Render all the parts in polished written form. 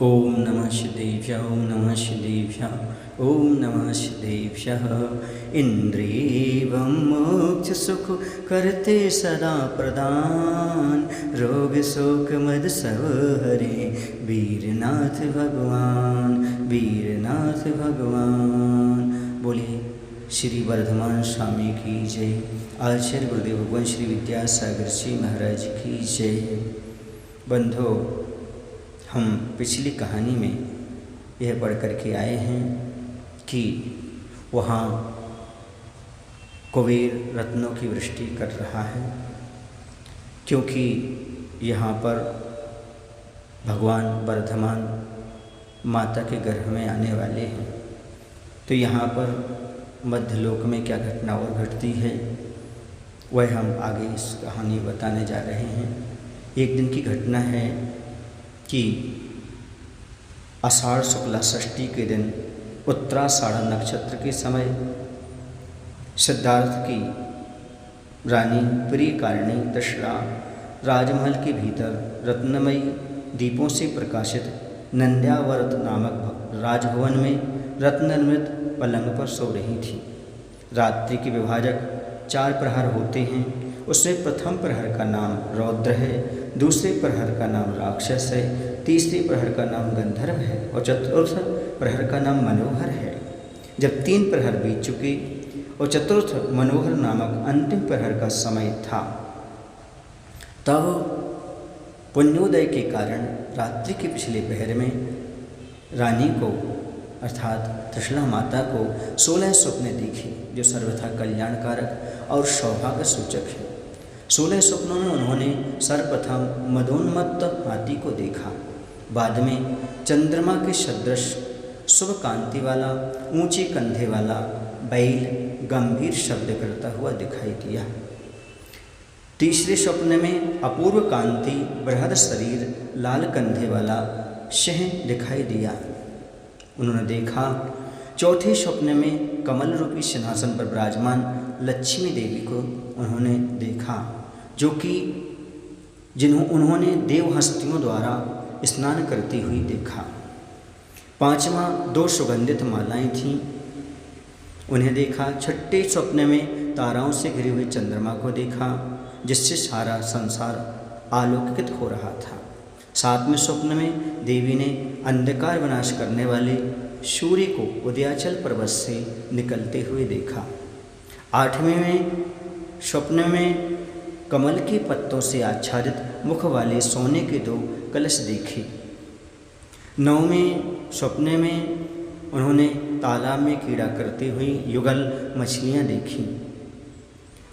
ओम नमः शिदेभ्यः ओम नमः शिदेभ्यः ओम नमः शिदेभ्यः। इंद्रियं मोक्ष सुख करते सदा प्रदान, रोग शोक मद सब हरे वीरनाथ भगवान, वीरनाथ भगवान। बोलिए श्री वर्धमान स्वामी की जय। आचार्य गुरुदेव भगवान श्री विद्यासागर जी महाराज की जय। बंधो, हम पिछली कहानी में यह पढ़ कर के आए हैं कि वहाँ कुबेर रत्नों की वृष्टि कर रहा है, क्योंकि यहाँ पर भगवान वर्धमान माता के गर्भ में आने वाले हैं। तो यहाँ पर मध्यलोक में क्या घटना और घटती है वह हम आगे इस कहानी बताने जा रहे हैं। एक दिन की घटना है कि आषाढ़ शुक्ला षष्ठी के दिन उत्तराषाढ़ नक्षत्र के समय सिद्धार्थ की रानी प्रियकारिणी तृष्णा राजमहल के भीतर रत्नमयी दीपों से प्रकाशित नंद्यावर्त नामक राजभवन में रत्ननिर्मित पलंग पर सो रही थी। रात्रि के विभाजक 4 प्रहर होते हैं। उसमें प्रथम प्रहर का नाम रौद्र है, दूसरे प्रहर का नाम राक्षस है, तीसरे प्रहर का नाम गंधर्व है और चतुर्थ प्रहर का नाम मनोहर है। जब 3 प्रहर बीत चुके और चतुर्थ मनोहर नामक अंतिम प्रहर का समय था, तब पुण्योदय के कारण रात्रि के पिछले पहर में रानी को अर्थात तृष्णा माता को 16 स्वप्ने दिखे, जो सर्वथा कल्याणकारक और सौभाग्य सूचक है। 16 स्वप्नों में उन्होंने सर्वप्रथम मदोन्मत्त हाथी को देखा, बाद में चंद्रमा के सदृश शुभ कांति वाला ऊंचे कंधे वाला बैल गंभीर शब्द करता हुआ दिखाई दिया। तीसरे स्वप्न में अपूर्व कांति बृहद शरीर लाल कंधे वाला सिंह दिखाई दिया, उन्होंने देखा। चौथे स्वप्न में कमल रूपी सिंहासन पर विराजमान लक्ष्मी देवी को उन्होंने देखा, जो कि उन्होंने देवहस्तियों द्वारा स्नान करती हुई देखा। 5वां 2 सुगंधित मालाएं थीं, उन्हें देखा। 6ठे स्वप्न में ताराओं से घिरे हुए चंद्रमा को देखा, जिससे सारा संसार आलोकित हो रहा था। 7वें स्वप्न में देवी ने अंधकार विनाश करने वाले सूर्य को उदयाचल पर्वत से निकलते हुए देखा। 8वें स्वप्न में कमल के पत्तों से आच्छादित मुख वाले सोने के 2 कलश देखे। 9वें स्वप्न में उन्होंने तालाब में कीड़ा करती हुई युगल मछलियाँ देखीं।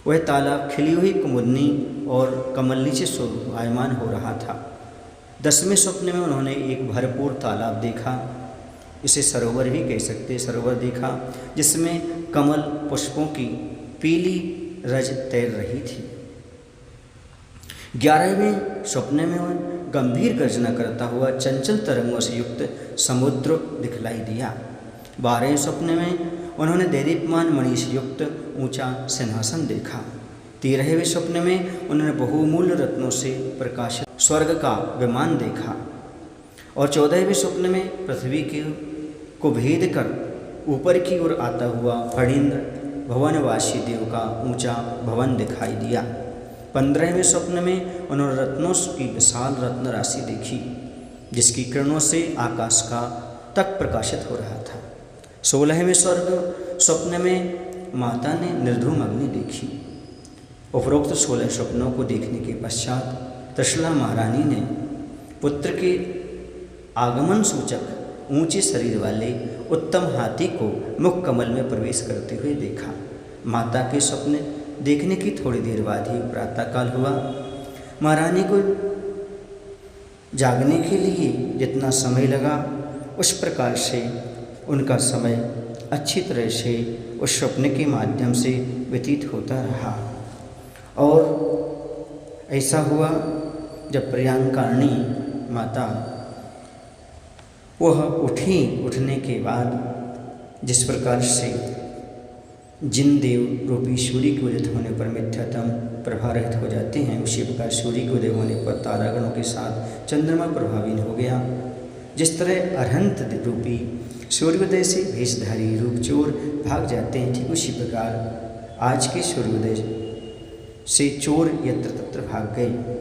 वह तालाब खिली हुई कुमुदनी और कमलनी से शोभायमान हो रहा था। 10वें स्वप्न में उन्होंने एक भरपूर तालाब देखा, इसे सरोवर भी कह सकते, सरोवर देखा, जिसमें कमल पुष्पों की पीली रज तैर रही थी। 11वें स्वप्न में गंभीर गर्जना करता हुआ चंचल तरंगों से युक्त समुद्र दिखलाई दिया। 12वें स्वप्न में उन्होंने दैदीप्यमान मणि से युक्त ऊंचा सिंहासन देखा। 13वें स्वप्न में उन्होंने बहुमूल्य रत्नों से प्रकाशित स्वर्ग का विमान देखा और 14वें स्वप्न में पृथ्वी को भेद कर ऊपर की ओर आता हुआ फणींद्र भवनवासी देव का ऊंचा भवन दिखाई दिया। 15वें स्वप्न में उन्होंने रत्नों की विशाल रत्न राशि देखी, जिसकी किरणों से आकाश का तक प्रकाशित हो रहा था। 16वें स्वप्न में माता ने निर्धूम अग्नि देखी। उपरोक्त 16 स्वप्नों को देखने के पश्चात तृष्णा महारानी ने पुत्र के आगमन सूचक ऊंचे शरीर वाले उत्तम हाथी को मुख कमल में प्रवेश करते हुए देखा। माता के स्वप्न देखने की थोड़ी देर बाद ही प्रातःकाल हुआ। महारानी को जागने के लिए जितना समय लगा, उस प्रकार से उनका समय अच्छी तरह से उस स्वप्न के माध्यम से व्यतीत होता रहा। और ऐसा हुआ जब प्रियंकारिणी माता वह उठी, उठने के बाद जिस प्रकार से जिन देव रूपी सूर्य के उदित होने पर मिथ्यात्म प्रभावित हो जाते हैं, उसी प्रकार सूर्य के उदय होने पर तारागणों के साथ चंद्रमा प्रभावित हो गया। जिस तरह अरहंत रूपी सूर्योदय से भेषधारी रूप चोर भाग जाते हैं, ठीक उसी प्रकार आज के सूर्योदय से चोर यत्र तत्र भाग गए।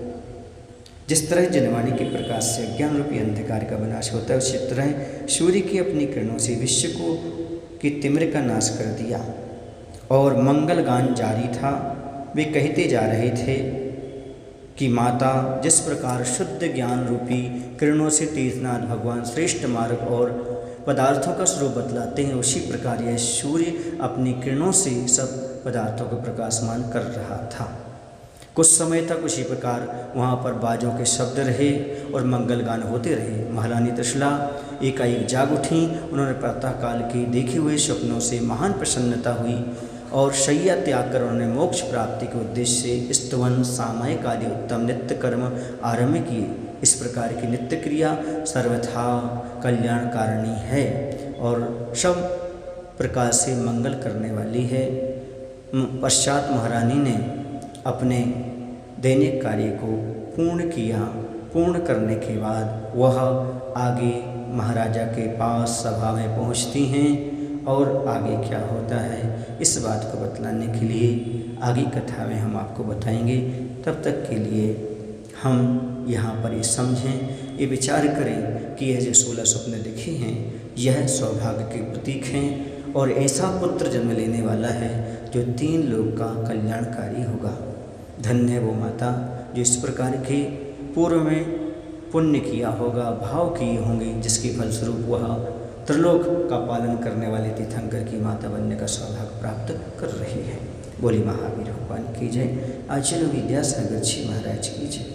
जिस तरह जनवाणी के प्रकाश से अज्ञान रूपी अंधकार का विनाश होता है, उसी तरह सूर्य की अपनी किरणों से विश्व को की तिमिर का नाश कर दिया। और मंगल गान जारी था। वे कहते जा रहे थे कि माता, जिस प्रकार शुद्ध ज्ञान रूपी किरणों से तेजनाथ भगवान श्रेष्ठ मार्ग और पदार्थों का स्वरूप बतलाते हैं, उसी प्रकार यह सूर्य अपनी किरणों से सब पदार्थों को प्रकाशमान कर रहा था। कुछ समय तक उसी प्रकार वहाँ पर बाजों के शब्द रहे और मंगल गान होते रहे। महारानी त्रिशला एकाएक जाग उठीं। उन्होंने प्रातःकाल के देखे हुए स्वप्नों से महान प्रसन्नता हुई और शैया त्याग कर उन्होंने मोक्ष प्राप्ति के उद्देश्य से स्तवन, सामायिक आदि उत्तम नित्य कर्म आरंभ किए। इस प्रकार की नित्य क्रिया सर्वथा कल्याणकारिणी है और सब प्रकार से मंगल करने वाली है। पश्चात महारानी ने अपने दैनिक कार्य को पूर्ण किया। पूर्ण करने के बाद वह आगे महाराजा के पास सभा में पहुंचती हैं और आगे क्या होता है इस बात को बतलाने के लिए आगे कथा में हम आपको बताएंगे। तब तक के लिए हम यहाँ पर ये समझें, ये विचार करें कि यह जो 16 स्वप्न दिखे हैं यह सौभाग्य के प्रतीक हैं और ऐसा पुत्र जन्म लेने वाला है जो 3 लोक का कल्याणकारी होगा। धन्य वो माता जो इस प्रकार के पूर्व में पुण्य किया होगा, भाव किए होंगे, जिसके फलस्वरूप वह त्रिलोक का पालन करने वाले तीर्थंकर की माता बनने का सौभाग्य प्राप्त कर रही है। बोली महावीर भगवान की जय। आचार्य विद्यासागर जी महाराज की जय।